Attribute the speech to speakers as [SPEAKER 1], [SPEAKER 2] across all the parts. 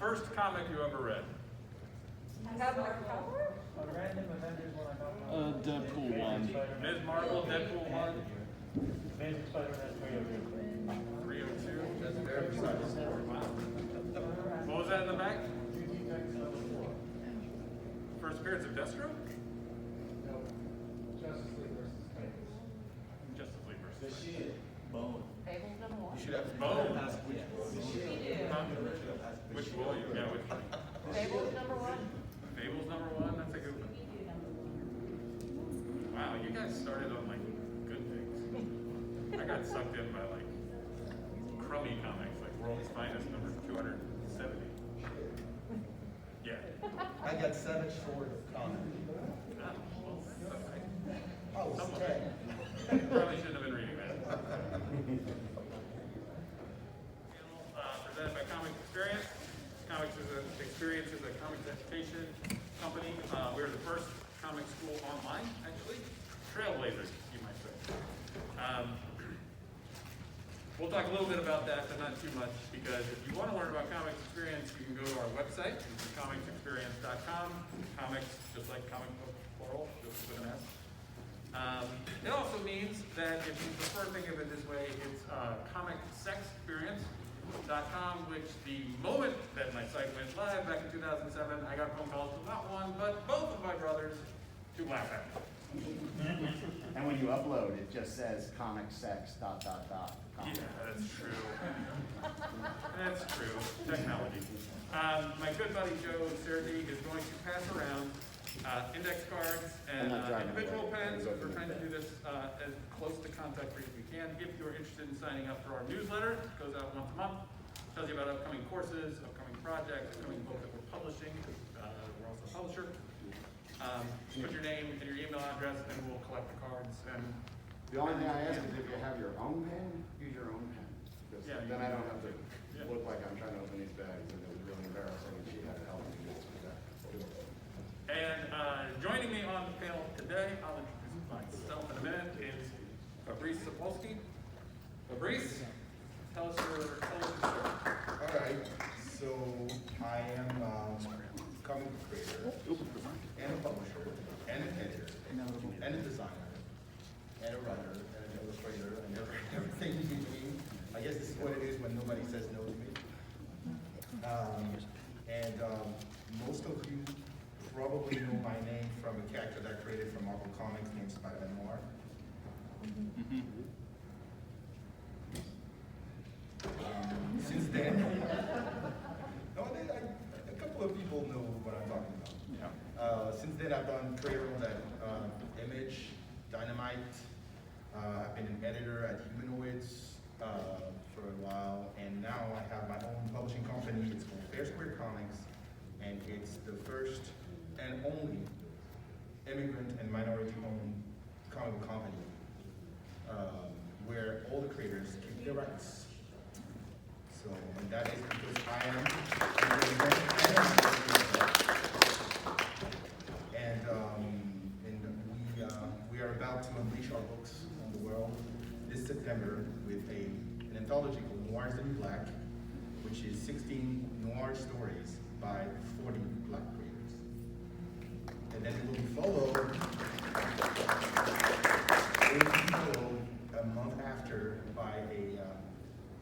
[SPEAKER 1] First comic you ever read?
[SPEAKER 2] I have my cover?
[SPEAKER 3] Deadpool 1.
[SPEAKER 1] Ms. Marvel, Deadpool 1.
[SPEAKER 4] Amazing Spider-Man 302.
[SPEAKER 1] 302.
[SPEAKER 5] That's very exciting.
[SPEAKER 1] Wow. What was that in the back? First appearance of Deathstroke?
[SPEAKER 5] No, Justice League versus Titans.
[SPEAKER 1] Justice League
[SPEAKER 4] The
[SPEAKER 1] versus.
[SPEAKER 4] Shield.
[SPEAKER 3] Bone.
[SPEAKER 2] Fables number one.
[SPEAKER 5] You should have
[SPEAKER 1] Bone.
[SPEAKER 2] Yeah.
[SPEAKER 1] Which William? Yeah, which one?
[SPEAKER 2] Fables number one.
[SPEAKER 1] Fables number 1? That's a good one. Wow, you guys started on like good things. I got sucked in by like crummy comics, like World's Finest number 270. Yeah.
[SPEAKER 5] I got 7 short comics.
[SPEAKER 1] Ah, well, that's okay.
[SPEAKER 5] I was
[SPEAKER 1] Some of
[SPEAKER 5] 10.
[SPEAKER 1] it. Probably shouldn't have been reading that. Presented by Comics Experience. Experience is a comics education company. We're the first comic school online, actually. Trailblazers, you might say. We'll talk a little bit about that, but not too much, because if you want to learn about Comics Experience, you can go to our website, which is comicsexperience.com. Comics, just like comic book, plural, just with an S. It also means that if you prefer to think of it this way, it's comicsexperience.com, which the moment that my site went live back in 2007, I got phone calls from not one, but both of my brothers to laugh at me.
[SPEAKER 6] And when you upload, it just says comic sex ...
[SPEAKER 1] Yeah, that's true. That's true. Technology. My good buddy Joe Sergi is going to pass around index cards and individual pens. We're trying to do this as close to contact free as we can. If you're interested in signing up for our newsletter, it goes out once a month. Tells you about upcoming courses, upcoming projects, upcoming books that we're publishing. We're also a publisher. Put your name and your email address, and we'll collect the cards. And
[SPEAKER 6] The only thing I ask is if you have your own pen, use your own pen. Because
[SPEAKER 1] Yeah,
[SPEAKER 6] then I don't have to
[SPEAKER 1] Yeah.
[SPEAKER 6] look like I'm trying to open these bags, and it was really embarrassing, and she had to help me do that.
[SPEAKER 1] And joining me on the panel today, I'll introduce myself in a minute, is Fabrice Sapolsky. Fabrice, tell us your story.
[SPEAKER 5] All right, so I am a comic book creator, and a publisher, and an editor, and a designer, and a writer, and an illustrator, and everything in between. I guess this is what it is when nobody says no to me. Most of you probably know my name from a character that I created for Marvel Comics named Spider-Man Noir. Since then, a couple of people know what I'm talking about.
[SPEAKER 1] Yeah.
[SPEAKER 5] Since then, I've done career roles at Image, Dynamite. I've been an editor at Humanoids for a while, and now I have my own publishing company. It's called Fair Square Comics, and it's the first and only immigrant and minority-owned comic book company where all the creators keep their rights. So, and that is because I am an immigrant and we are about to unleash our books on the world this September with an anthology called Noir is the New Black, which is 16 noir stories by 40 black creators. And then it will be followed a month after by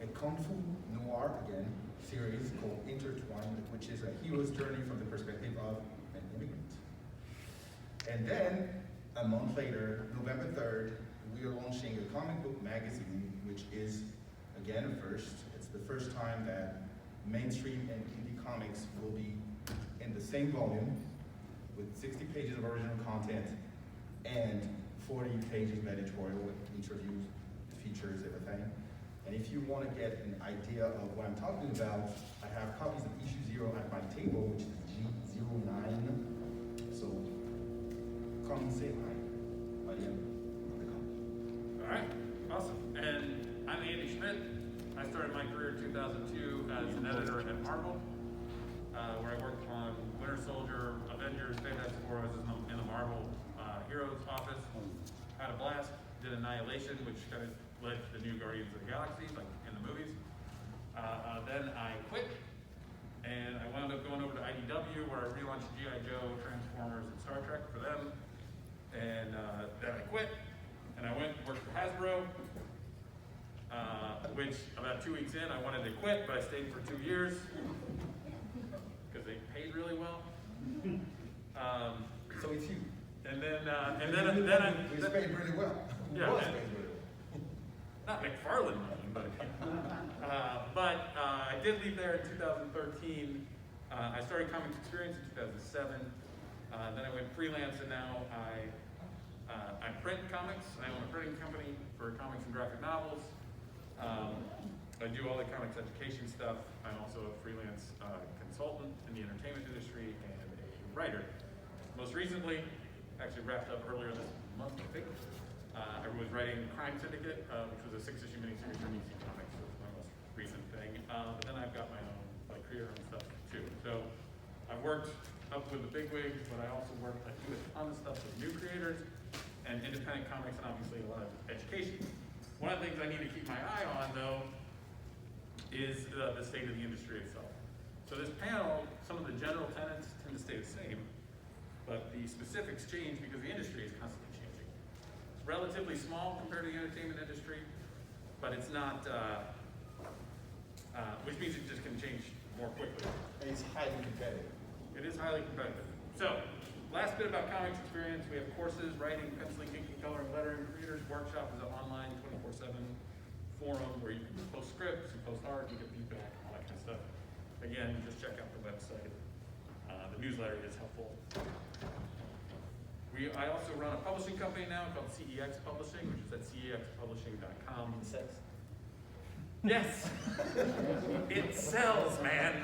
[SPEAKER 5] a Kung Fu Noir, again, series called Intertwined, which is a hero's journey from the perspective of an immigrant. And then, a month later, November 3rd, we are launching a comic book magazine, which is, again, a first. It's the first time that mainstream and indie comics will be in the same volume, with 60 pages of original content and 40 pages of editorial with interviews, features, everything. And if you want to get an idea of what I'm talking about, I have copies of issue 0 at my table, which is G09. So come and say hi. I am on the comic.
[SPEAKER 1] All right, awesome. And I'm Andy Schmidt. I started my career in 2002 as an editor at Marvel, where I worked on Winter Soldier, Avengers, Fantastic Four. I was in the Marvel Heroes office. Had a blast. Did Annihilation, which kind of led to the new Guardians of the Galaxy, like in the movies. Then I quit, and I went IDW, where I relaunched G.I. Joe, Transformers, and Star Trek for them. And then I quit, and I went and worked for Hasbro, which about 2 weeks in, I wanted to quit, but I stayed for 2 years because they paid really well.
[SPEAKER 5] So it's you.
[SPEAKER 1] And then
[SPEAKER 5] It's paid really well.
[SPEAKER 1] Yeah,
[SPEAKER 5] Was
[SPEAKER 1] and-
[SPEAKER 5] paid really well.
[SPEAKER 1] not McFarlane money, but I did leave there in 2013. I started Comics Experience in 2007. Then I went freelance, and now I print comics. I own a printing company for comics and graphic novels. I do all the comics education stuff. I'm also a freelance consultant in the entertainment industry and a writer. Most recently, actually wrapped up earlier this month, I think. I was writing Crime Syndicate, which was a 6-issue miniseries for DC Comics. So it was my most recent thing. But then I've got my own career and stuff too. So I've worked up with the bigwigs, but I also work, I do a ton of stuff with new creators and independent comics, and obviously a lot of education. One of the things I need to keep my eye on, though, is the state of the industry itself. So this panel, some of the general tenets tend to stay the same, but the specifics change because the industry is constantly changing. It's relatively small compared to the entertainment industry, but it's not, which means it just can change more quickly.
[SPEAKER 5] And it's highly competitive.
[SPEAKER 1] It is highly competitive. So, last bit about Comics Experience. We have courses, writing, penciling, inking, coloring, lettering, creators workshop is an online 24/7 forum where you can post scripts, you post art, you get feedback, all that kind of stuff. Again, just check out the website. The newsletter is helpful. I also run a publishing company now called CEX Publishing, which is at cexpublishing.com. Yes, it sells, man.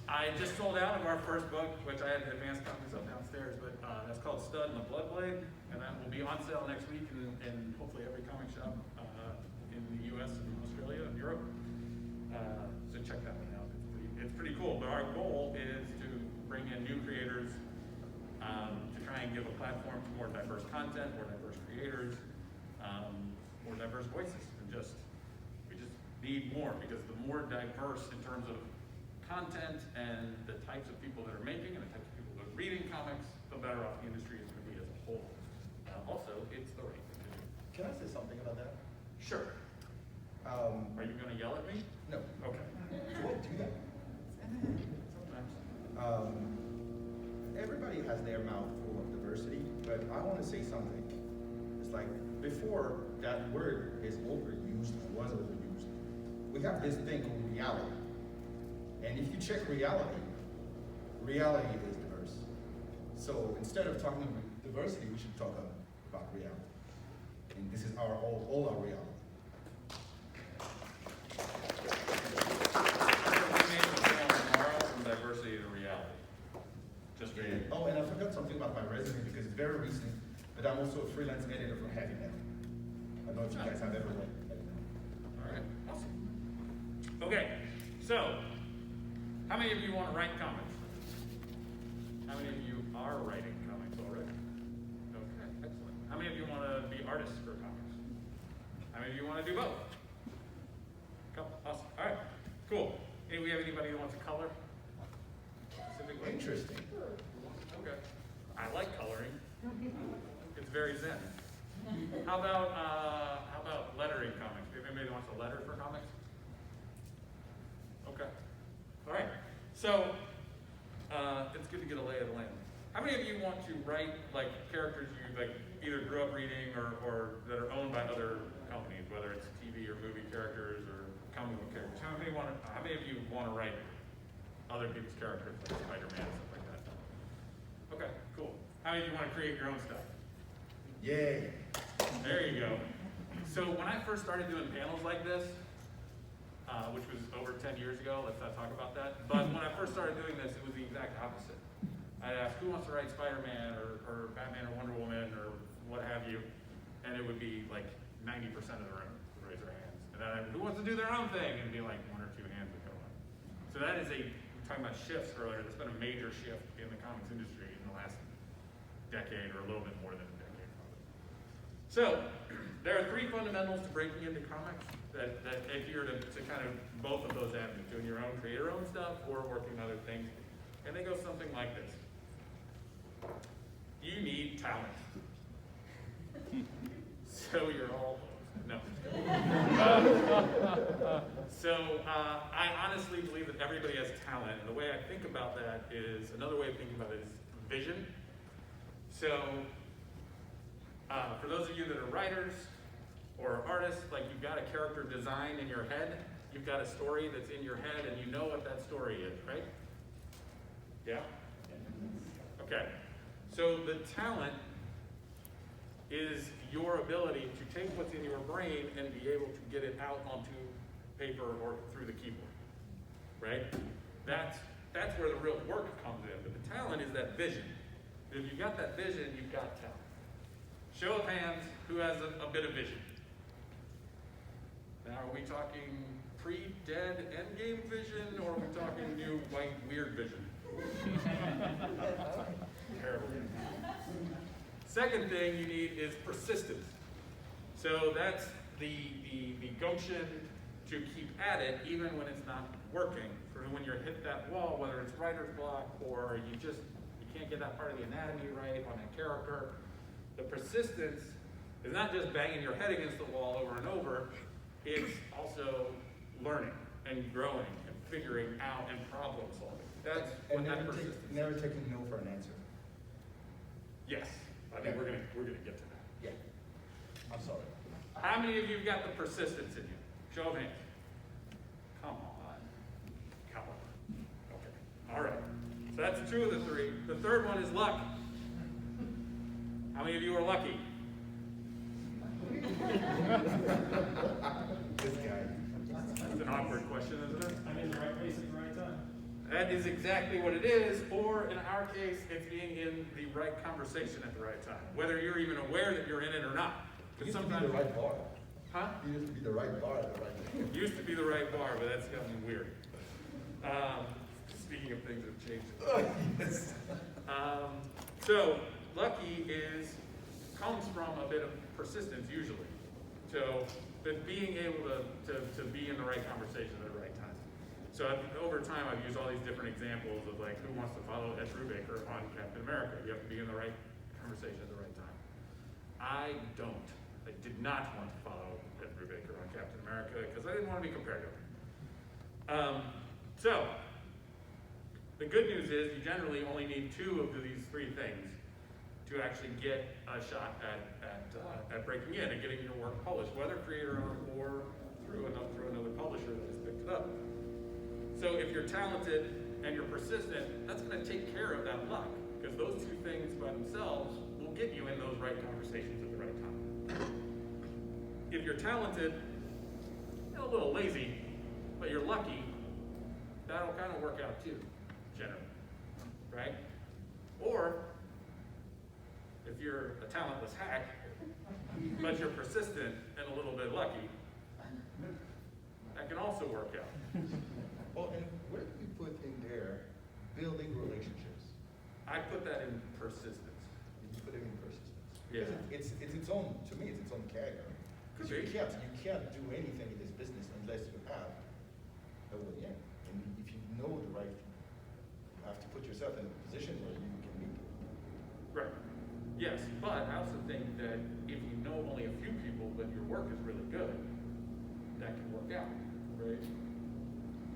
[SPEAKER 1] I just sold out of our first book, which I had advanced copies of downstairs, but that's called Stud and the Bloodblade, and that will be on sale next week in hopefully every comic shop in the U.S. and Australia and Europe. So check that one out. It's pretty cool. But our goal is to bring in new creators to try and give a platform to more diverse content, more diverse creators. More diverse voices, and we just need more, because the more diverse in terms of content and the types of people that are making and the types of people that are reading comics, the better off the industry is going to be as a whole. Also, it's the right thing to do.
[SPEAKER 5] Can I say something about that?
[SPEAKER 1] Sure. Are you going to yell at me?
[SPEAKER 5] No.
[SPEAKER 1] Okay.
[SPEAKER 5] You won't do that.
[SPEAKER 1] Sometimes.
[SPEAKER 5] Everybody has their mouth full of diversity, but I want to say something. It's like, before that word is overused, was overused, we have this thing called reality. And if you check reality, reality is diverse. So instead of talking about diversity, we should talk about reality. And this is all our reality.
[SPEAKER 1] From diversity to reality. Just for you.
[SPEAKER 5] Oh, and I forgot something about my resume because it's very recent, but I'm also a freelance editor for Heavy Metal. I don't know if you guys have ever read Heavy Metal.
[SPEAKER 1] All right, awesome. Okay, so how many of you want to write comics? How many of you are writing comics already? Okay, excellent. How many of you want to be artists for comics? How many of you want to do both? Couple, awesome. All right, cool. Hey, we have anybody who wants to color? Specifically?
[SPEAKER 5] Interesting.
[SPEAKER 1] Okay. I like coloring. It's very zen. How about lettering comics? Do you have anybody that wants to letter for comics? Okay. All right. So it's good to get a lay of the land. How many of you want to write like characters you like either grew up reading or that are owned by other companies, whether it's TV or movie characters or comic book characters? How many of you want to write other people's characters like Spider-Man and stuff like that? Okay, cool. How many of you want to create your own stuff?
[SPEAKER 5] Yay.
[SPEAKER 1] There you go. So when I first started doing panels like this, which was over 10 years ago, let's not talk about that, but when I first started doing this, it was the exact opposite. I'd ask, who wants to write Spider-Man or Batman or Wonder Woman or what have you, and it would be like 90% of the room would raise their hands. And then who wants to do their own thing? And it'd be like 1 or 2 hands would go up. So that is we were talking about shifts earlier, that's been a major shift in the comics industry in the last decade or a little bit more than a decade probably. So, there are three fundamentals to breaking into comics that adhere to kind of both of those avenues, doing your own, create your own stuff, or working on other things. And they go something like this. You need talent. So you're all, no. I honestly believe that everybody has talent, and the way I think about that is, another way of thinking about it is vision. So, for those of you that are writers or artists, like you've got a character design in your head, you've got a story that's in your head, and you know what that story is, right? Yeah? Okay. So the talent is your ability to take what's in your brain and be able to get it out onto paper or through the keyboard, right? That's where the real work comes in. But the talent is that vision. If you've got that vision, you've got talent. Show of hands, who has a bit of vision? Now, are we talking pre-dead endgame vision, or are we talking new, white, weird vision? Terrible. Second thing you need is persistence. So that's the gumption to keep at it even when it's not working. For when you're hit that wall, whether it's writer's block or you can't get that part of the anatomy right on a character. The persistence is not just banging your head against the wall over and over, it's also learning and growing and figuring out and problem solving. That's what that persistence is.
[SPEAKER 5] Never taking no for an answer.
[SPEAKER 1] Yes, I think we're gonna get to that.
[SPEAKER 5] Yeah. I'm sorry.
[SPEAKER 1] How many of you got the persistence in you? Show of hands. Come on. Come on. Okay. All right. So that's two of the three. The third one is luck. How many of you are lucky?
[SPEAKER 5] This guy.
[SPEAKER 1] That's an awkward question, isn't it?
[SPEAKER 4] I'm in the right place at the right time.
[SPEAKER 1] That is exactly what it is, or in our case, it's being in the right conversation at the right time. Whether you're even aware that you're in it or not.
[SPEAKER 5] It used to be the right bar.
[SPEAKER 1] Huh?
[SPEAKER 5] It used to be the right bar at the right time.
[SPEAKER 1] Used to be the right bar, but that's gotten weird. Speaking of things that have changed.
[SPEAKER 5] Oh, yes.
[SPEAKER 1] So, lucky comes from a bit of persistence usually. So, but being able to be in the right conversation at the right time. So over time I've used all these different examples of like who wants to follow Ed Brubaker on Captain America. You have to be in the right conversation at the right time. I don't. I did not want to follow Ed Brubaker on Captain America because I didn't want to be compared to him. So, the good news is you generally only need two of these three things to actually get a shot at breaking in and getting your work published, whether creator-owned or through another publisher that has picked it up. So if you're talented and you're persistent, that's going to take care of that luck, because those two things by themselves will get you in those right conversations at the right time. If you're talented, you're a little lazy, but you're lucky, that'll kind of work out too, generally, right? Or if you're a talentless hack, but you're persistent and a little bit lucky, that can also work out.
[SPEAKER 5] Well, and where do we put in there building relationships?
[SPEAKER 1] I put that in persistence.
[SPEAKER 5] You put it in persistence.
[SPEAKER 1] Yeah.
[SPEAKER 5] It's its own, to me, it's its own category. Because
[SPEAKER 1] Could
[SPEAKER 5] you
[SPEAKER 1] be.
[SPEAKER 5] can't do anything in this business unless you have a way in. And if you know the right, you have to put yourself in a position where you can meet it.
[SPEAKER 1] Right. Yes, but I also think that if you know only a few people, but your work is really good, that can work out, right?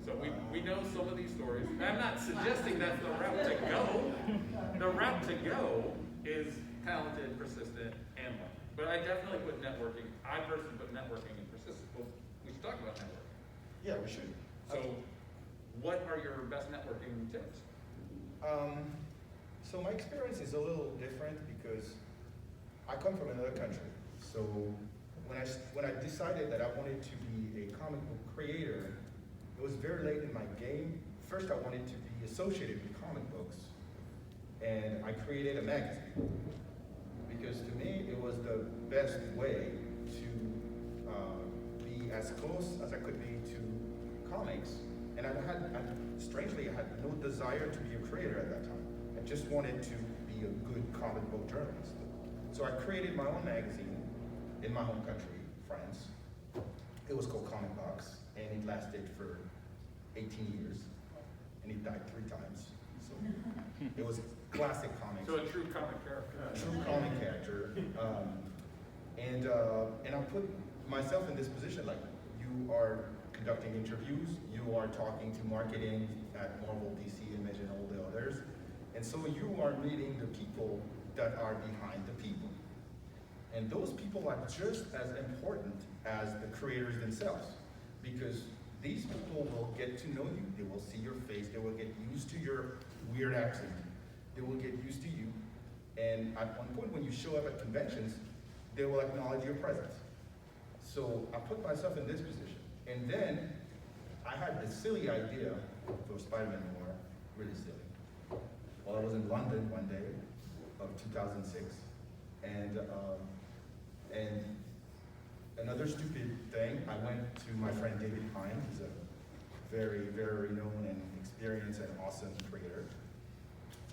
[SPEAKER 1] So we know some of these stories. I'm not suggesting that's the route to go. The route to go is talented, persistent, and lucky. But I definitely put networking. I personally put networking and persistence. Well, we should talk about networking.
[SPEAKER 5] Yeah, we should.
[SPEAKER 1] So, what are your best networking tips?
[SPEAKER 5] So my experience is a little different because I come from another country. So when I decided that I wanted to be a comic book creator, it was very late in my game. First, I wanted to be associated with comic books, and I created a magazine because to me it was the best way to be as close as I could be to comics. And strangely, I had no desire to be a creator at that time. I just wanted to be a good comic book journalist. So I created my own magazine, in my home country, France. It was called Comic Box, and it lasted for 18 years, and it died 3 times. So it was classic comics.
[SPEAKER 1] So a true comic character.
[SPEAKER 5] True comic character. And I put myself in this position, like, you are conducting interviews, you are talking to marketing at Marvel, DC, Image, and all the others. And so you are meeting the people that are behind the people. And those people are just as important as the creators themselves, because these people will get to know you, they will see your face, they will get used to your weird accent, they will get used to you, and at one point when you show up at conventions, they will acknowledge your presence. So I put myself in this position, and then I had this silly idea for Spider-Man Noir, really silly. Well, I was in London one day of 2006, and another stupid thing, I went to my friend David Hine, who's a very, very known and experienced and awesome creator,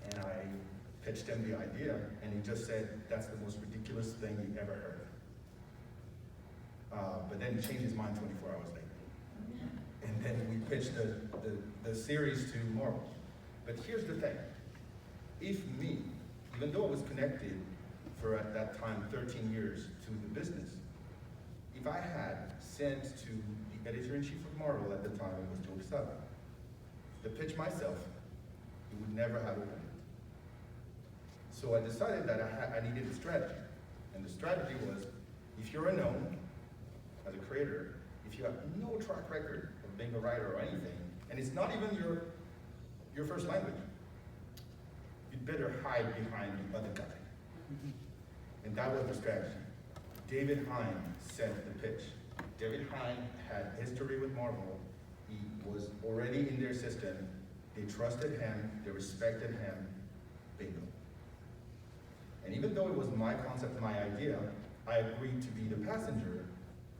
[SPEAKER 5] and I pitched him the idea, and he just said, that's the most ridiculous thing you ever heard. But then he changed his mind 24 hours later. And then we pitched the series to Marvel. But here's the thing. If me, even though I was connected for at that time 13 years to the business, if I had sent to the editor-in-chief of Marvel at the time, it was Joe Quesada, the pitch myself, it would never have opened. So I decided that I needed a strategy. And the strategy was, if you're unknown as a creator, if you have no track record of being a writer or anything, and it's not even your first language, you'd better hide behind the other guy. And that was the strategy. David Hine sent the pitch. David Hine had history with Marvel. He was already in their system. They trusted him, they respected him, bingo. And even though it was my concept, my idea, I agreed to be the passenger,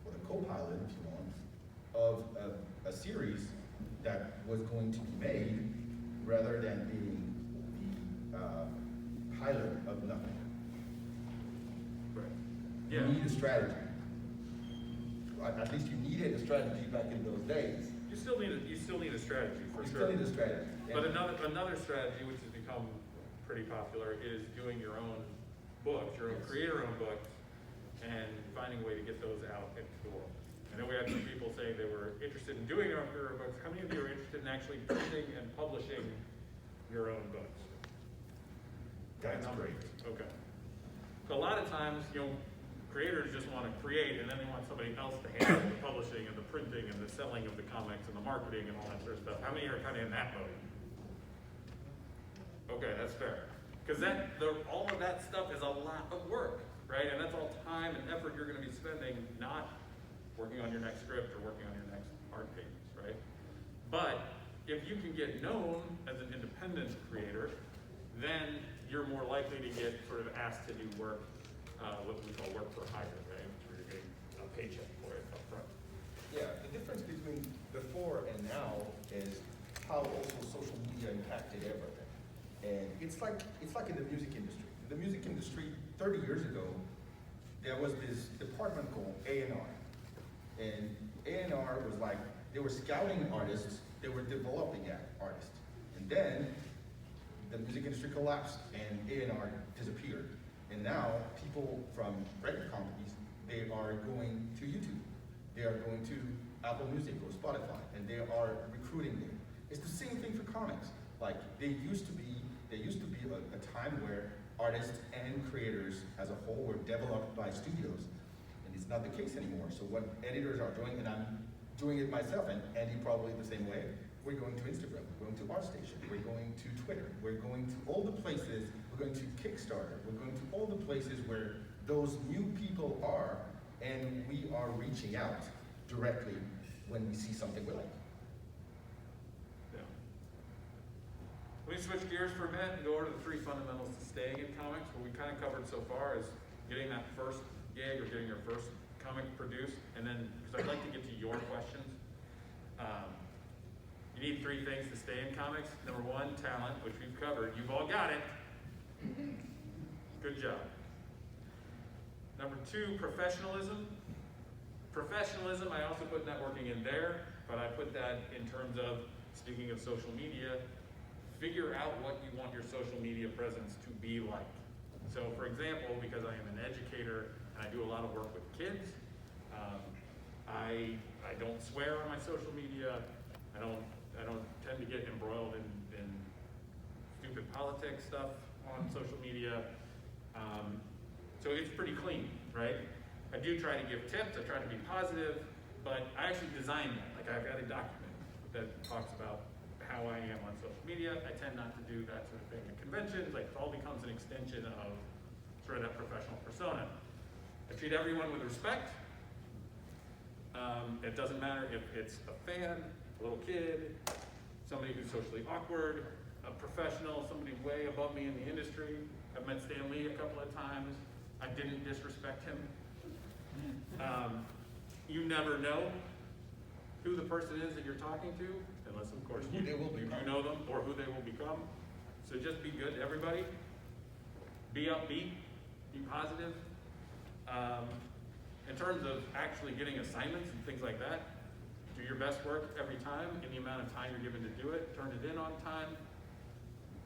[SPEAKER 5] or the co-pilot, if you want, of a series that was going to be made, rather than being the pilot of nothing.
[SPEAKER 1] Right. Yeah.
[SPEAKER 5] You need a strategy. At least you needed a strategy back in those days.
[SPEAKER 1] You still need a strategy for
[SPEAKER 5] You
[SPEAKER 1] sure.
[SPEAKER 5] still need a strategy.
[SPEAKER 1] But another strategy which has become pretty popular is doing your own books, your own creator-owned books, and finding a way to get those out into the world. I know we had some people saying they were interested in doing their own creator books. How many of you are interested in actually printing and publishing your own books?
[SPEAKER 5] That's great.
[SPEAKER 1] Okay. So a lot of times, creators just want to create, and then they want somebody else to handle the publishing and the printing and the selling of the comics and the marketing and all that sort of stuff. How many are kind of in that mode? Okay, that's fair. Because all of that stuff is a lot of work, right? And that's all time and effort you're going to be spending, not working on your next script or working on your next art pages, right? But if you can get known as an independent creator, then you're more likely to get sort of asked to do work, what we call work for hire, right? Where you're getting a paycheck for it up front.
[SPEAKER 5] Yeah, the difference between before and now is how also social media impacted everything. And it's like in the music industry. In the music industry, 30 years ago, there was this department called A&R. And A&R was like, they were scouting artists, they were developing artists. And then the music industry collapsed and A&R disappeared. And now people from record companies, they are going to YouTube. They are going to Apple Music or Spotify, and they are recruiting there. It's the same thing for comics. Like, there used to be a time where artists and creators as a whole were developed by studios, and it's not the case anymore. So what editors are doing, and I'm doing it myself, and Andy probably the same way, we're going to Instagram, we're going to ArtStation, we're going to Twitter, we're going to all the places, we're going to Kickstarter, we're going to all the places where those new people are, and we are reaching out directly when we see something we like.
[SPEAKER 1] Yeah. Let me switch gears for a minute and go over to the 3 fundamentals to staying in comics. What we kind of covered so far is getting that first gig or getting your first comic produced, and then, because I'd like to get to your questions. You need 3 things to stay in comics. Number 1, talent, which we've covered. You've all got it. Good job. Number 2, professionalism. Professionalism, I also put networking in there, but I put that in terms of, speaking of social media, figure out what you want your social media presence to be like. So for example, because I am an educator and I do a lot of work with kids, I don't swear on my social media. I don't tend to get embroiled in stupid politics stuff on social media. So it's pretty clean, right? I do try to give tips, I try to be positive, but I actually designed that. Like I've got a document that talks about how I am on social media. I tend not to do that sort of thing at conventions. Like it all becomes an extension of sort of that professional persona. I treat everyone with respect. It doesn't matter if it's a fan, a little kid, somebody who's socially awkward, a professional, somebody way above me in the industry. I've met Stan Lee a couple of times. I didn't disrespect him. You never know who the person is that you're talking to, unless of course you do know them or who they will become. So just be good to everybody. Be upbeat, be positive. In terms of actually getting assignments and things like that, do your best work every time in the amount of time you're given to do it. Turn it in on time.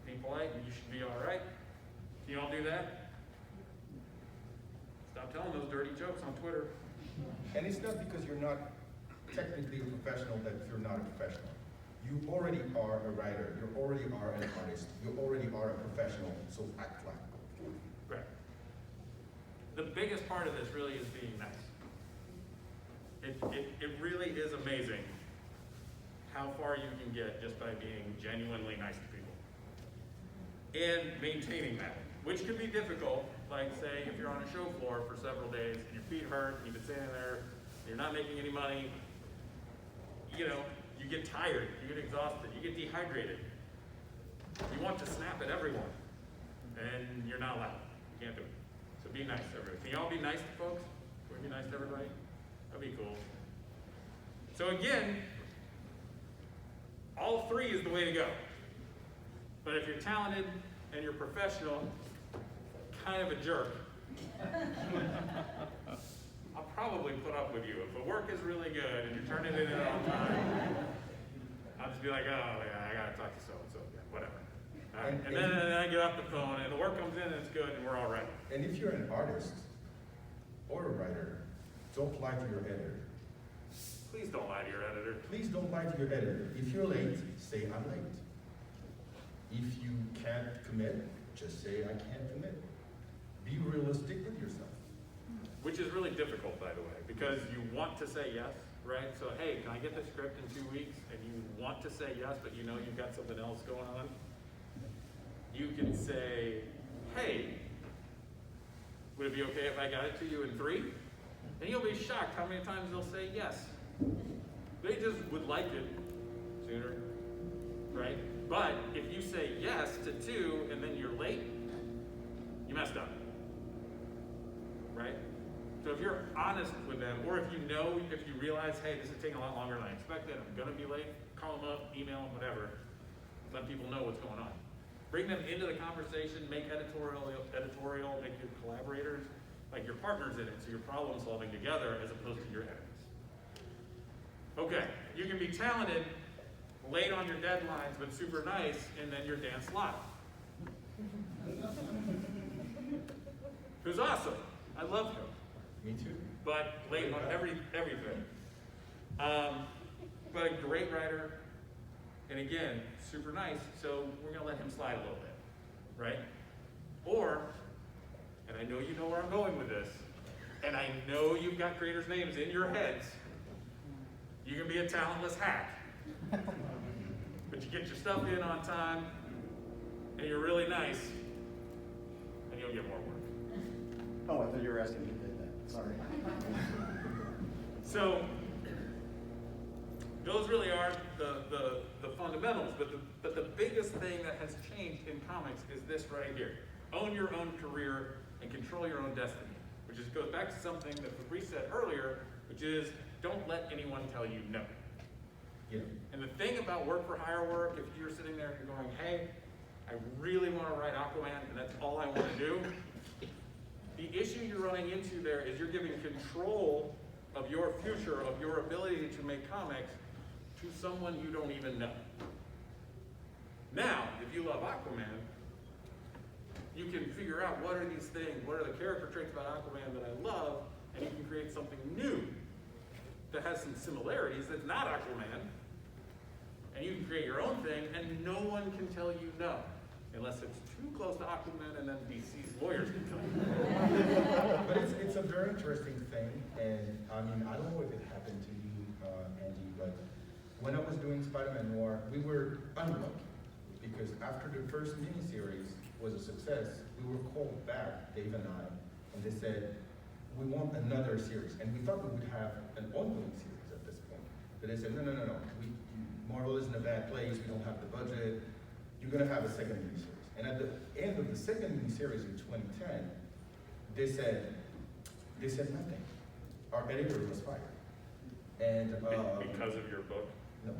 [SPEAKER 1] Be polite and you should be all right. Can you all do that? Stop telling those dirty jokes on Twitter.
[SPEAKER 5] And it's not because you're not technically a professional that you're not a professional. You already are a writer, you already are an artist, you already are a professional, so act like.
[SPEAKER 1] Right. The biggest part of this really is being nice. It really is amazing how far you can get just by being genuinely nice to people. And maintaining that, which can be difficult, like say if you're on a show floor for several days and your feet hurt, and you've been standing there, you're not making any money, you know, you get tired, you get exhausted, you get dehydrated. You want to snap at everyone, and you're not allowed. You can't do it. So be nice to everybody. Can y'all be nice to folks? Can we be nice to everybody? That'd be cool. So again, all 3 is the way to go. But if you're talented and you're professional, kind of a jerk, I'll probably put up with you. If the work is really good and you're turning it in on time, I'll just be like, oh yeah, I gotta talk to so-and-so again, whatever. All right. And then I get off the phone and the work comes in and it's good and we're all right.
[SPEAKER 5] And if you're an artist or a writer, don't lie to your editor.
[SPEAKER 1] Please don't lie to your editor.
[SPEAKER 5] Please don't lie to your editor. If you're late, say I'm late. If you can't commit, just say I can't commit. Be realistic with yourself.
[SPEAKER 1] Which is really difficult, by the way, because you want to say yes, right? So, hey, can I get this script in 2 weeks? And you want to say yes, but you know you've got something else going on. You can say, hey, would it be okay if I got it to you in 3? And you'll be shocked how many times they'll say yes. They just would like it sooner, right? But if you say yes to 2 and then you're late, you messed up, right? So if you're honest with them, or if you realize, hey, this is taking a lot longer than I expected, I'm gonna be late, call them up, email them, whatever. Let people know what's going on. Bring them into the conversation, make editorial, make your collaborators, like your partners in it, so you're problem solving together as opposed to your enemies. Okay, you can be talented, late on your deadlines, but super nice, and then you're Dan Slott. Who's awesome. I love him.
[SPEAKER 5] Me too.
[SPEAKER 1] But late on everything. But a great writer, and again, super nice, so we're gonna let him slide a little bit, right? Or, and I know you know where I'm going with this, and I know you've got creators' names in your heads, you can be a talentless hack. But you get your stuff in on time, and you're really nice, and you'll get more work.
[SPEAKER 6] Oh, I thought you were asking me to do that. Sorry.
[SPEAKER 1] So, those really are the fundamentals, but the biggest thing that has changed in comics is this right here. Own your own career and control your own destiny, which goes back to something that Fabrice said earlier, which is don't let anyone tell you no.
[SPEAKER 5] Yeah.
[SPEAKER 1] And the thing about work for hire work, if you're sitting there and you're going, hey, I really want to write Aquaman and that's all I want to do, The issue you're running into there is you're giving control of your future, of your ability to make comics, to someone you don't even know. Now, if you love Aquaman, you can figure out what are these things, what are the character traits about Aquaman that I love, and you can create something new that has some similarities that's not Aquaman, and you can create your own thing, and no one can tell you no, unless it's too close to Aquaman, and then DC's lawyers can tell you.
[SPEAKER 5] But it's a very interesting thing, and I mean, I don't know if it happened to you, Andy, but when I was doing Spider-Man Noir, we were unlucky, because after the first miniseries was a success, we were called back, Dave and I, and they said, we want another series. And we thought we would have an ongoing series at this point. But they said, no. Marvel is in a bad place, we don't have the budget, you're gonna have a second miniseries. And at the end of the second miniseries in 2010, they said nothing. Our editor was fired. And
[SPEAKER 1] Because of your book?
[SPEAKER 5] no.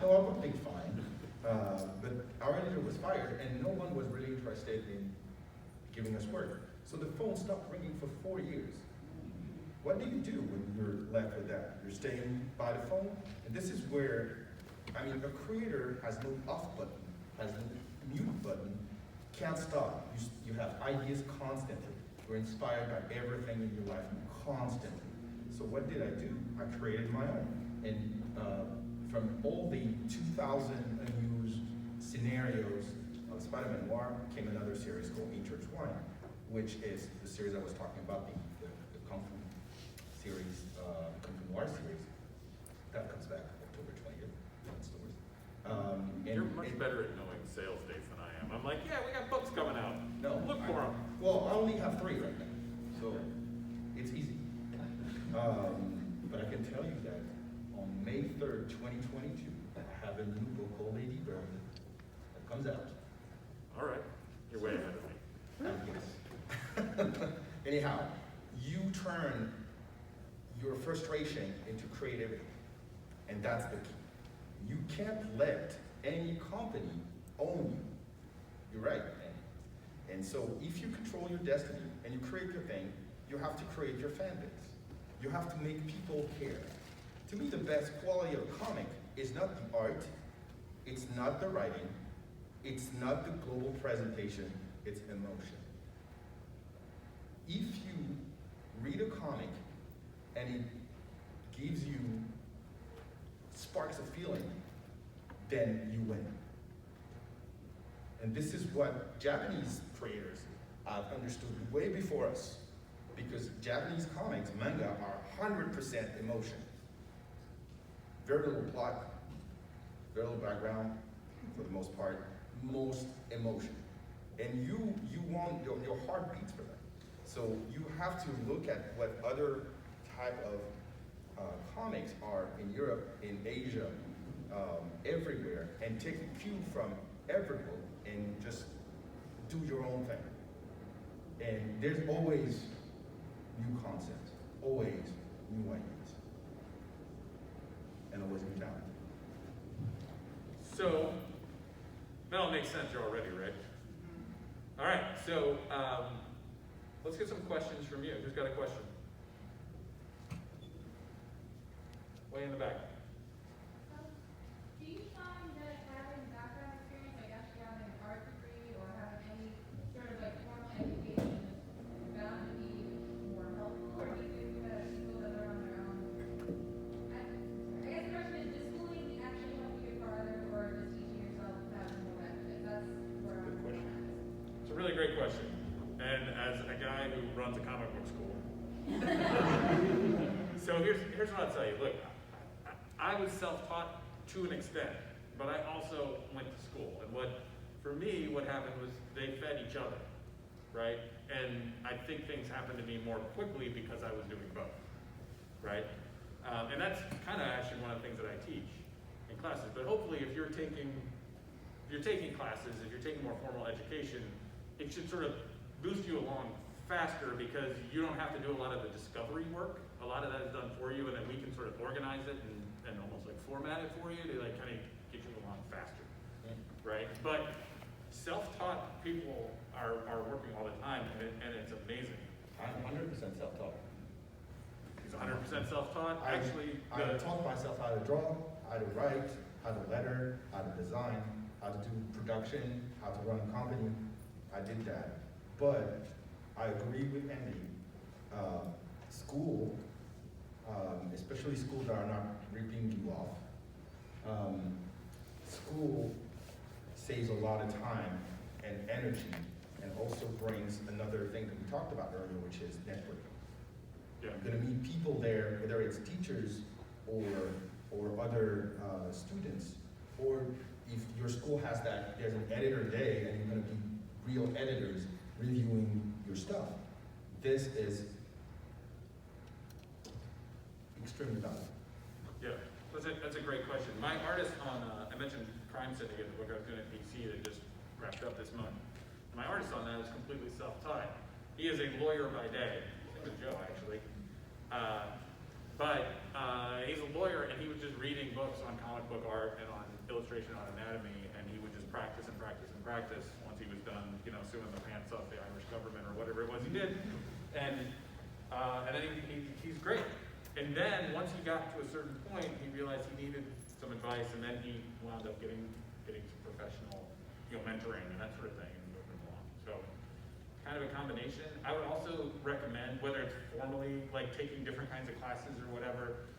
[SPEAKER 5] No, our book did fine. But our editor was fired, and no one was really interested in giving us work. So the phone stopped ringing for 4 years. What do you do when you're left with that? You're staying by the phone? And this is where, I mean, a creator has no off button, has no mute button, can't stop. You have ideas constantly. You're inspired by everything in your life constantly. So what did I do? I created my own. And from all the 2,000 unused scenarios of Spider-Man Noir came another series called Intertwine, which is the series I was talking about, the Kung Fu series, Kung Fu Noir series. That comes back October 20th in stores.
[SPEAKER 1] You're much better at knowing sales dates than I am. I'm like, yeah, we got books coming out.
[SPEAKER 5] No,
[SPEAKER 1] Look for them.
[SPEAKER 5] Well, I only have 3 right now, so it's easy. But I can tell you that on May 3rd, 2022, I have a new book called Lady Bird that comes out.
[SPEAKER 1] All right, you're way ahead of me.
[SPEAKER 5] Yes. Anyhow, you turn your frustration into creativity, and that's the key. You can't let any company own you. You're right, man. And so if you control your destiny and you create your thing, you have to create your fan base. You have to make people care. To me, the best quality of a comic is not the art, it's not the writing, it's not the global presentation, it's emotion. If you read a comic and it gives you sparks of feeling, then you win. And this is what Japanese creators have understood way before us, because Japanese comics, manga, are 100% emotion. Very little plot, very little background, for the most part, most emotion. And you want, your heart beats for that. So you have to look at what other type of comics are in Europe, in Asia, everywhere, and take a cue from every book and just do your own thing. And there's always new concepts, always new ideas, and always new talent.
[SPEAKER 1] So, that all makes sense, you're all ready, right? All right, so let's get some questions from you. Who's got a question? Way in the back.
[SPEAKER 3] Do you find that having background experience, like actually having an art degree or having any sort of like formal education is bound to be more helpful, or do you think that people that are on their own? I guess the question is, does schooling actually help you get farther, or does teaching yourself have more benefits? That's where I'm going at this.
[SPEAKER 1] It's a really great question. And as a guy who runs a comic book school, so here's what I'll tell you. Look, I was self-taught to an extent, but I also went to school. And for me, what happened was they fed each other, right? And I think things happened to me more quickly because I was doing both, right? And that's kind of actually one of the things that I teach in classes. But hopefully, if you're taking classes, if you're taking more formal education, it should sort of boost you along faster because you don't have to do a lot of the discovery work. A lot of that is done for you, and then we can sort of organize it and almost like format it for you to like kind of get you along faster, right? But self-taught people are working all the time, and it's amazing.
[SPEAKER 7] I'm 100% self-taught.
[SPEAKER 1] He's 100% self-taught. Actually,
[SPEAKER 5] I taught myself how to draw, how to write, how to letter, how to design, how to do production, how to run a company. I did that. But I agree with Andy. School, especially schools that are not ripping you off, school saves a lot of time and energy, and also brings another thing that we talked about earlier, which is networking.
[SPEAKER 1] yeah.
[SPEAKER 5] You're gonna meet people there, whether it's teachers or other students, or if your school has that, there's an editor day, and you're gonna be real editors reviewing your stuff. This is extremely valuable.
[SPEAKER 1] Yeah, that's a great question. My artist on, I mentioned Crime Syndicate, the book I was doing at DC that just wrapped up this month. My artist on that is completely self-taught. He is a lawyer by day, same as Joe actually. But he's a lawyer, and he was just reading books on comic book art and on illustration, on anatomy, and he would just practice and practice and practice once he was done, suing the pants off the Irish government or whatever it was he did. And then he's great. And then once he got to a certain point, he realized he needed some advice, and then he wound up getting some professional, mentoring and that sort of thing, and moving along. So, kind of a combination. I would also recommend, whether it's formally, like taking different kinds of classes or whatever,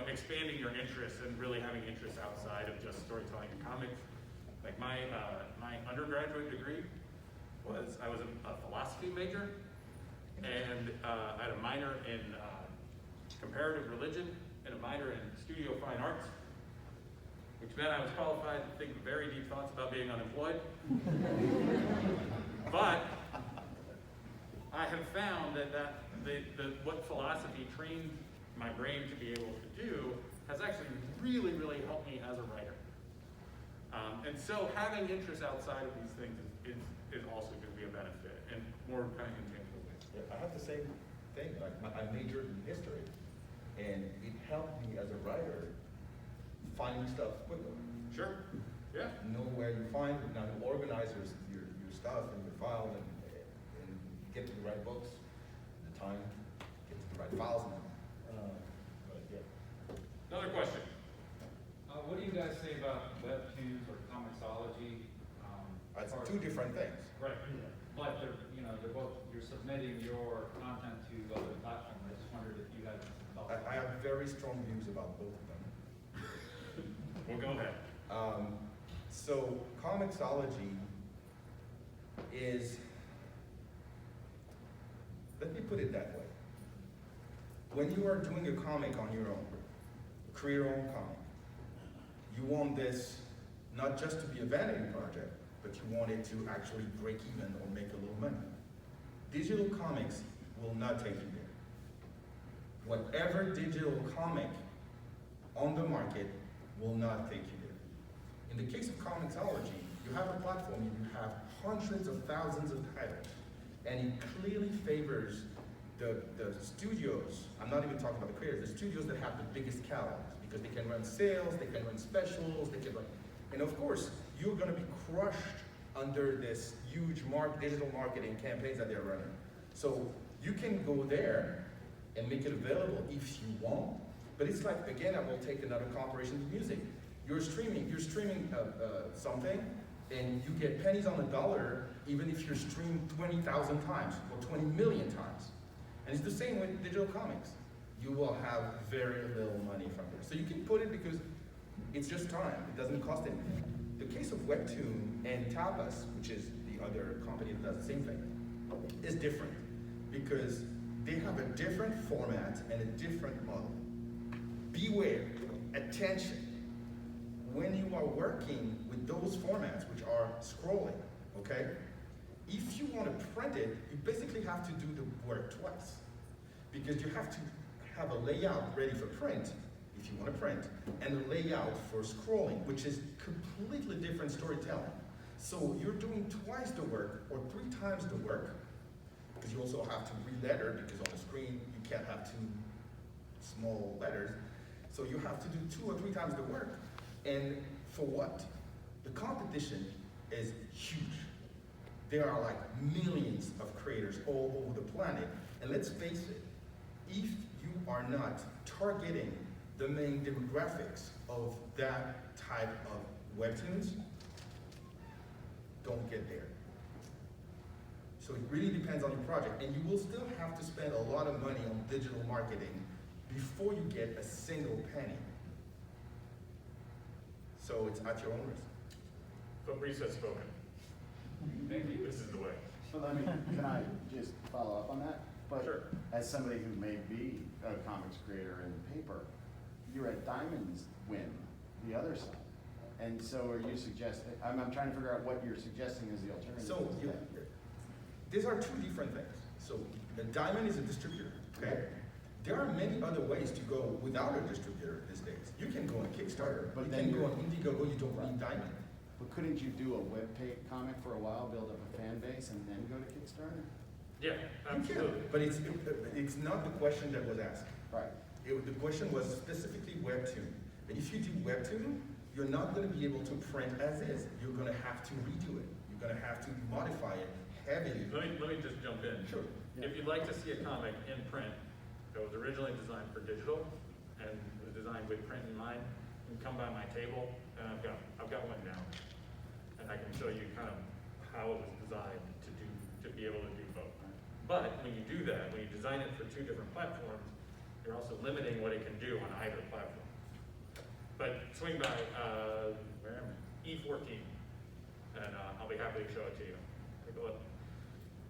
[SPEAKER 1] expanding your interests and really having interests outside of just storytelling and comics. Like my undergraduate degree was, I was a philosophy major, and I had a minor in comparative religion and a minor in studio fine arts, which meant I was qualified to think very deep thoughts about being unemployed. But I have found that what philosophy trained my brain to be able to do has actually really, really helped me as a writer. And so having interests outside of these things is also going to be a benefit, and more kind of intangible ways.
[SPEAKER 5] Yeah, I have the same thing. Like I majored in history, and it helped me as a writer finding stuff quicker.
[SPEAKER 1] Sure. Yeah.
[SPEAKER 5] Know where you find it. Now you organize your stuff and your files, and get to the right books, the time, get to the right files now. But yeah.
[SPEAKER 1] Another question.
[SPEAKER 8] What do you guys say about webtoons or comicsology?
[SPEAKER 5] It's two different things.
[SPEAKER 8] Right. But they're both, you're submitting your content to other platforms. I just wondered if you had some thoughts.
[SPEAKER 5] I have very strong views about both of them.
[SPEAKER 1] Well, go ahead.
[SPEAKER 5] So comicsology is, let me put it that way. When you are doing a comic on your own, create your own comic, you want this not just to be a vanity project, but you want it to actually break even or make a little money. Digital comics will not take you there. Whatever digital comic on the market will not take you there. In the case of comicsology, you have a platform, you have hundreds of thousands of titles, and it clearly favors the studios. I'm not even talking about the creators, the studios that have the biggest catalogs, because they can run sales, they can run specials, they can run, and of course, you're gonna be crushed under this huge digital marketing campaigns that they're running. So you can go there and make it available if you want, but it's like, again, I will take another comparison to music. You're streaming something, and you get pennies on the dollar even if you're streamed 20,000 times or 20 million times. And it's the same with digital comics. You will have very little money from there. So you can put it because it's just time. It doesn't cost anything. The case of Webtoon and Tapas, which is the other company that does the same thing, is different because they have a different format and a different model. Beware, attention. When you are working with those formats, which are scrolling, okay? If you want to print it, you basically have to do the work twice. Because you have to have a layout ready for print, if you want to print, and a layout for scrolling, which is completely different storytelling. So you're doing twice the work, or 3 times the work, because you also have to re-letter, because on the screen you can't have 2 small letters. So you have to do 2 or 3 times the work. And for what? The competition is huge. there are like millions of creators all over the planet. And let's face it, if you are not targeting the main demographics of that type of webtoons, don't get there. So it really depends on your project, and you will still have to spend a lot of money on digital marketing before you get a single penny. So it's at your own risk.
[SPEAKER 1] Fabrice has spoken.
[SPEAKER 8] Thank you.
[SPEAKER 1] This is the way.
[SPEAKER 6] So can I just follow up on that? But
[SPEAKER 1] Sure.
[SPEAKER 6] as somebody who may be a comics creator in paper, you're at Diamond's win, the other side. And so are you suggesting, I'm trying to figure out what you're suggesting is the alternative.
[SPEAKER 5] So
[SPEAKER 6] to that.
[SPEAKER 5] these are two different things. So the Diamond is a distributor, okay? There are many other ways to go without a distributor these days. You can go on Kickstarter,
[SPEAKER 6] But
[SPEAKER 5] you
[SPEAKER 6] then
[SPEAKER 5] can go
[SPEAKER 6] you're-
[SPEAKER 5] on Indiegogo, you don't need Diamond.
[SPEAKER 6] But couldn't you do a web comic for a while, build up a fan base, and then go to Kickstarter?
[SPEAKER 1] Yeah,
[SPEAKER 5] You
[SPEAKER 1] absolutely.
[SPEAKER 5] can, but it's not the question that was asked.
[SPEAKER 6] Right.
[SPEAKER 5] The question was specifically Webtoon. And if you do Webtoon, you're not gonna be able to print as is. You're gonna have to redo it. You're gonna have to modify it heavily.
[SPEAKER 1] Let me just jump in.
[SPEAKER 5] Sure.
[SPEAKER 1] If you'd like to see a comic in print that was originally designed for digital and was designed with print in mind, you can come by my table and I've got one now. And I can show you kind of how it was designed to be able to do both. But when you do that, when you design it for two different platforms, you're also limiting what it can do on either platform. But swing by, where am I? E14, and I'll be happy to show it to you. Take a look.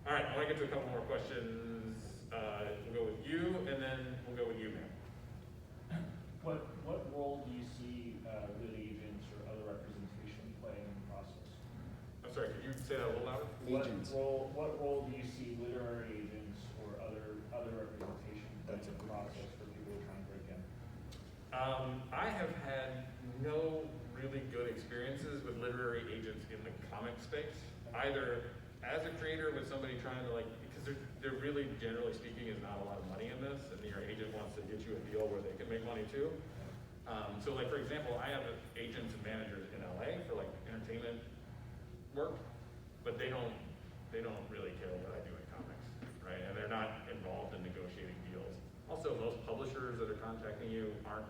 [SPEAKER 1] All right, I want to get to a couple more questions. We'll go with you, and then we'll go with you, ma'am.
[SPEAKER 4] What role do you see lit agents or other representation playing in the process?
[SPEAKER 1] I'm sorry, could you say that a little louder?
[SPEAKER 6] Agents.
[SPEAKER 4] What role do you see literary agents or other representation playing in the process for people who are trying to break in?
[SPEAKER 1] I have had no really good experiences with literary agents in the comic space, either as a creator with somebody trying to because there really, generally speaking, is not a lot of money in this, and your agent wants to get you a deal where they can make money too. So like, for example, I have agents and managers in LA for like entertainment work, but they don't really care what I do in comics, right? And they're not involved in negotiating deals. Also, most publishers that are contacting you aren't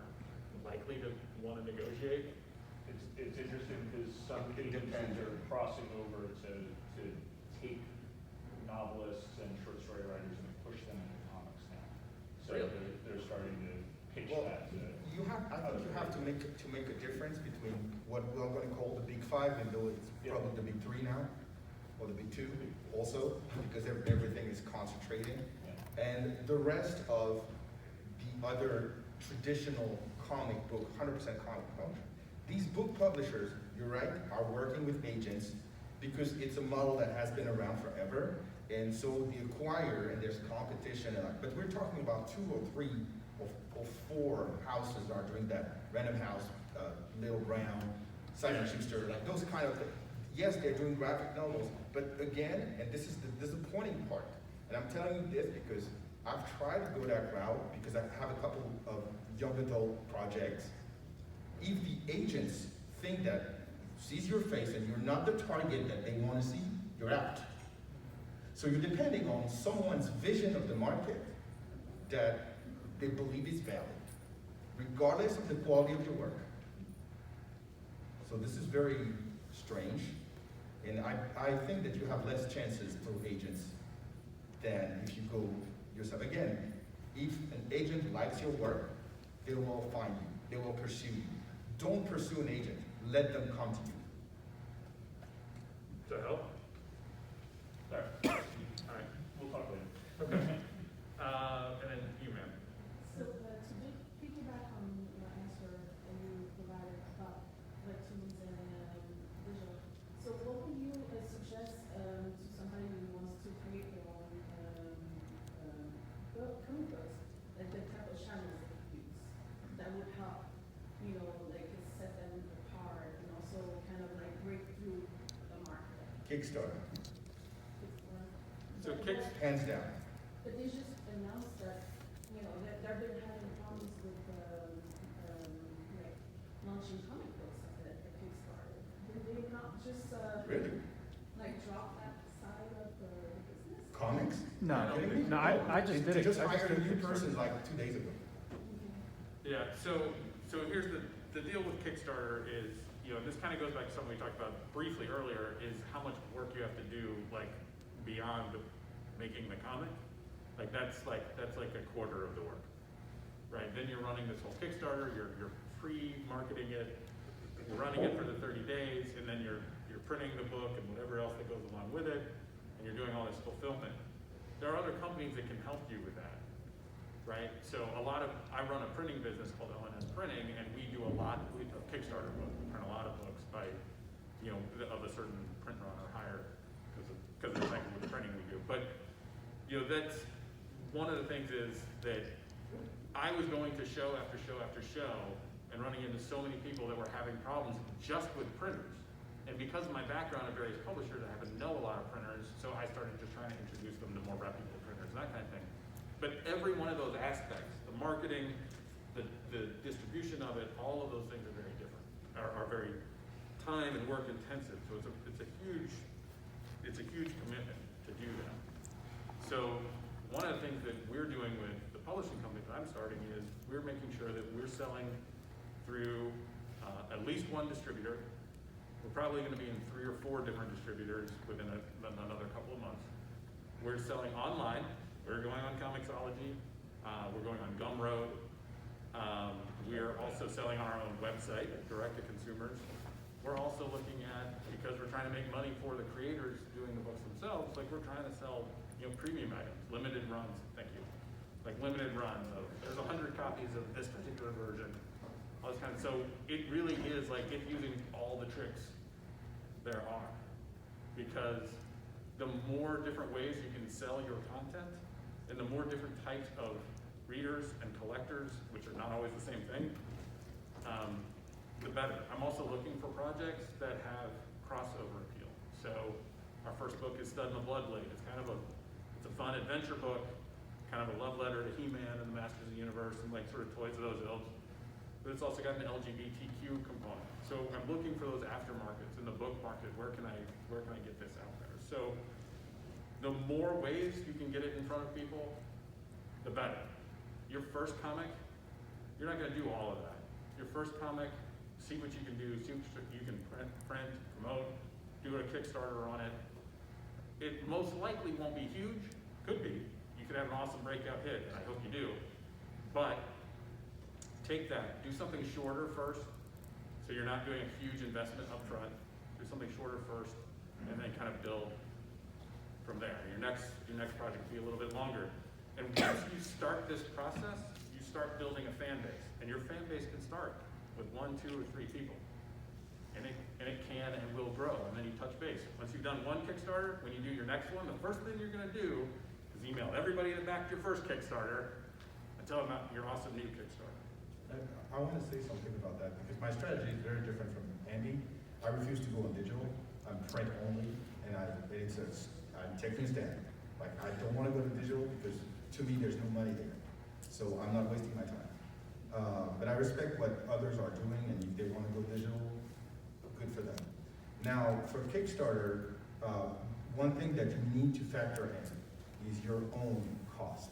[SPEAKER 1] likely to want to negotiate.
[SPEAKER 4] It's interesting because some
[SPEAKER 5] It
[SPEAKER 4] agencies
[SPEAKER 5] depends.
[SPEAKER 4] are crossing over to take novelists and short story writers and push them into comics now. So
[SPEAKER 1] Really?
[SPEAKER 4] they're starting to pitch
[SPEAKER 5] Well,
[SPEAKER 4] that to.
[SPEAKER 5] I think you have to make a difference between what we're gonna call the big five, and though it's
[SPEAKER 4] Yeah.
[SPEAKER 5] probably the big three now, or the big two also, because everything is concentrating.
[SPEAKER 4] Yeah.
[SPEAKER 5] And the rest of the other traditional comic book, 100% comic book, these book publishers, you're right, are working with agents because it's a model that has been around forever. And so the acquire, and there's competition, but we're talking about 2 or 3 or 4 houses are doing that. Random House, Little Brown, Simon Schuster, like those kind of things. Yes, they're doing graphic novels, but again, and this is the disappointing part, and I'm telling you this because I've tried to go that route because I have a couple of young adult projects. If the agents think that sees your face and you're not the target that they want to see, you're out. So you're depending on someone's vision of the market that they believe is valid, regardless of the quality of your work. So this is very strange, and I think that you have less chances through agents than if you go yourself. Again, if an agent likes your work, they will find you, they will pursue you. Don't pursue an agent, let them come to you.
[SPEAKER 1] Does that help?
[SPEAKER 4] Sorry.
[SPEAKER 1] All right.
[SPEAKER 4] We'll talk later.
[SPEAKER 1] Okay. And then you, ma'am.
[SPEAKER 9] So, to piggyback on your answer that you provided about webtoons and visual, so what would you suggest to somebody who wants to create their own comic books, like the type of channels they could use that would help, like set them apart and also kind of like break through the market?
[SPEAKER 5] Kickstarter,
[SPEAKER 1] So
[SPEAKER 9] But-
[SPEAKER 5] hands down.
[SPEAKER 9] But they just announced that, that they've been having problems with, like, launching comic books at Kickstarter. Did they not just,
[SPEAKER 5] Really?
[SPEAKER 9] like, drop that
[SPEAKER 5] No, kidding me?
[SPEAKER 10] No, I just
[SPEAKER 5] They
[SPEAKER 10] did it.
[SPEAKER 5] just
[SPEAKER 10] I just
[SPEAKER 5] hired a
[SPEAKER 10] did
[SPEAKER 5] new
[SPEAKER 10] it.
[SPEAKER 5] person like 2 days ago.
[SPEAKER 1] Yeah, so here's the deal with Kickstarter is, you know, this kind of goes back to something we talked about briefly earlier, is how much work you have to do, like, beyond making the comic. Like, that's like a quarter of the work, right? Then you're running this whole Kickstarter, you're pre-marketing it, you're running it for the 30 days, and then you're printing the book and whatever else that goes along with it, and you're doing all this fulfillment. There are other companies that can help you with that, right? So I run a printing business called LNS Printing, and we do a lot of Kickstarter books. We print a lot of books by, you know, of a certain print run or higher, because of the type of printing we do. But, you know, that's one of the things is that I was going to show after show after show and running into so many people that were having problems just with printers. And because of my background at various publishers, I happen to know a lot of printers, so I started just trying to introduce them to more reputable printers and that kind of thing. But every one of those aspects, the marketing, the distribution of it, all of those things are very different, are very time and work intensive. So it's a huge commitment to do that. So one of the things that we're doing with the publishing company that I'm starting is we're making sure that we're selling through at least one distributor. We're probably going to be in 3 or 4 different distributors within another couple of months. We're selling online. We're going on Comixology. We're going on Gumroad. We're also selling on our own website, direct to consumers. We're also looking at, because we're trying to make money for the creators doing the books themselves, like we're trying to sell, you know, premium items, limited runs. Thank you. Like limited runs of there's 100 copies of this particular version. All this kind of, so it really is like it's using all the tricks there are, because the more different ways you can sell your content and the more different types of readers and collectors, which are not always the same thing, the better. I'm also looking for projects that have crossover appeal. So our first book is Stud and the Bloodblade. It's kind of it's a fun adventure book, kind of a love letter to He-Man and the Masters of the Universe and like sort of toys of those ilks. But it's also got an LGBTQ component. So I'm looking for those aftermarkets in the book market. Where can I get this out there? So the more ways you can get it in front of people, the better. Your first comic, you're not going to do all of that. Your first comic, see what you can do, see what you can print, promote, do a Kickstarter on it. It most likely won't be huge. Could be. You could have an awesome breakout hit, and I hope you do. But take that, do something shorter first, so you're not doing a huge investment up front. Do something shorter first, and then kind of build from there. Your next project will be a little bit longer. And once you start this process, you start building a fan base. And your fan base can start with 1, 2, or 3 people. And it can and will grow, and then you touch base. Once you've done one Kickstarter, when you do your next one, the first thing you're gonna do is email everybody that backed your first Kickstarter and tell them about your awesome new Kickstarter.
[SPEAKER 5] I want to say something about that because my strategy is very different from Andy. I refuse to go on digital. I'm print only, and I'm taking a stand. Like I don't want to go to digital because to me there's no money there, so I'm not wasting my time. But I respect what others are doing, and if they want to go digital, good for them. Now for Kickstarter, one thing that you need to factor in is your own cost.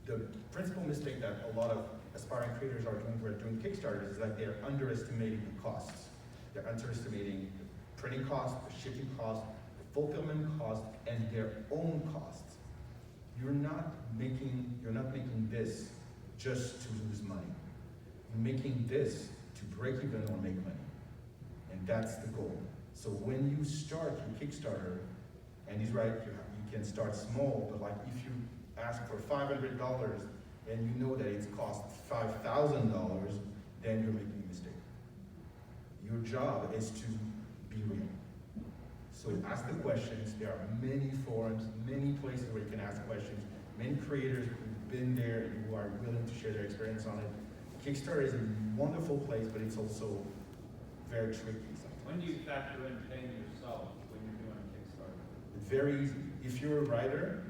[SPEAKER 5] The principal mistake that a lot of aspiring creators are doing who are doing Kickstarters is that they're underestimating the costs. They're underestimating the printing costs, the shipping costs, the fulfillment costs, and their own costs. You're not making this just to lose money. You're making this to break even or make money. And that's the goal. So when you start your Kickstarter, and he's right, you can start small, but like if you ask for $500 and you know that it's cost $5,000, then you're making a mistake. Your job is to be real. So ask the questions. There are many forums, many places where you can ask questions, many creators who've been there and who are willing to share their experience on it. Kickstarter is a wonderful place, but it's also very tricky sometimes.
[SPEAKER 8] When do you factor in paying yourself when you're doing a Kickstarter?
[SPEAKER 5] It's very easy. If you're a writer,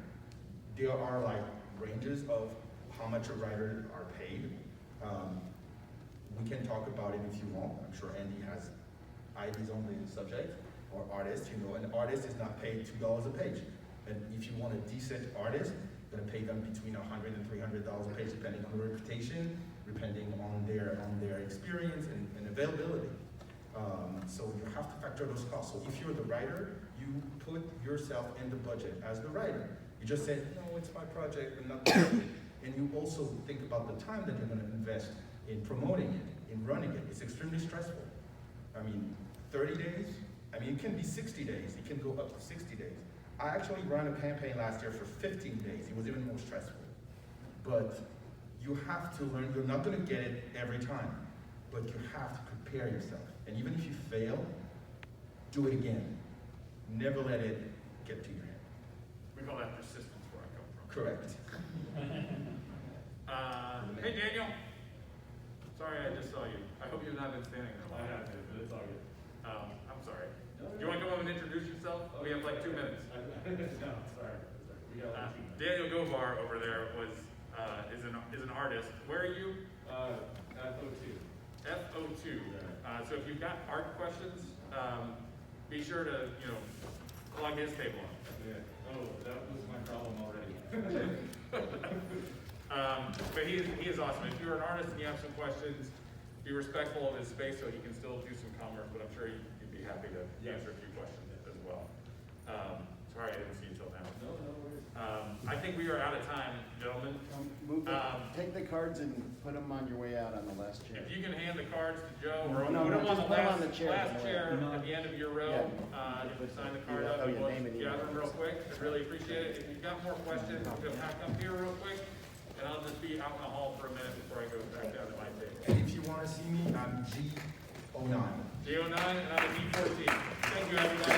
[SPEAKER 5] there are like ranges of how much a writer are paid. We can talk about it if you want. I'm sure Andy has ideas on the subject, or artists. You know, an artist is not paid $2 a page. And if you want a decent artist, you're gonna pay them between $100 and $300 a page, depending on the reputation, depending on their experience and availability. So you have to factor those costs. So if you're the writer, you put yourself in the budget as the writer. You just say, no, it's my project, I'm not doing it. And you also think about the time that you're gonna invest in promoting it, in running it. It's extremely stressful. I mean, 30 days, I mean, it can be 60 days. It can go up to 60 days. I actually ran a campaign last year for 15 days. It was even more stressful. But you have to learn, you're not gonna get it every time, but you have to prepare yourself. And even if you fail, do it again. Never let it get to your head.
[SPEAKER 1] We call that persistence where I come from.
[SPEAKER 5] Correct.
[SPEAKER 1] Hey Daniel. Sorry I just saw you. I hope you've not been standing there long.
[SPEAKER 7] I have to, but it's all good.
[SPEAKER 1] I'm sorry. Do you want to come up and introduce yourself? We have like 2 minutes.
[SPEAKER 7] No, sorry. We got like 2 minutes.
[SPEAKER 1] Daniel Govar over there is an artist. Where are you?
[SPEAKER 7] FO2.
[SPEAKER 1] FO2. So if you've got art questions, be sure to plug his table up.
[SPEAKER 7] Yeah. Oh, that was my problem already.
[SPEAKER 1] But he is awesome. If you're an artist and you have some questions, be respectful of his space so he can still do some commerce, but I'm sure you'd be happy to answer a few questions as well. Sorry I didn't see you till now.
[SPEAKER 7] No worries.
[SPEAKER 1] I think we are out of time, gentlemen.
[SPEAKER 6] Take the cards and put them on your way out on the last chair.
[SPEAKER 1] If you can hand the cards to Joe, or
[SPEAKER 6] No,
[SPEAKER 1] put them on
[SPEAKER 6] just
[SPEAKER 1] the
[SPEAKER 6] put 'em
[SPEAKER 1] last,
[SPEAKER 6] on the chair.
[SPEAKER 1] last chair at the end of your row, if you sign the card up,
[SPEAKER 6] your
[SPEAKER 1] we'll
[SPEAKER 6] name and
[SPEAKER 1] gather them
[SPEAKER 6] email.
[SPEAKER 1] real quick. I'd really appreciate it. If you've got more questions, you'll pack up here real quick, and I'll just be out in the hall for a minute before I go back down to my table.
[SPEAKER 5] And if you wanna see me, I'm G09.
[SPEAKER 1] G09 and I'm a D14. Thank you, everybody.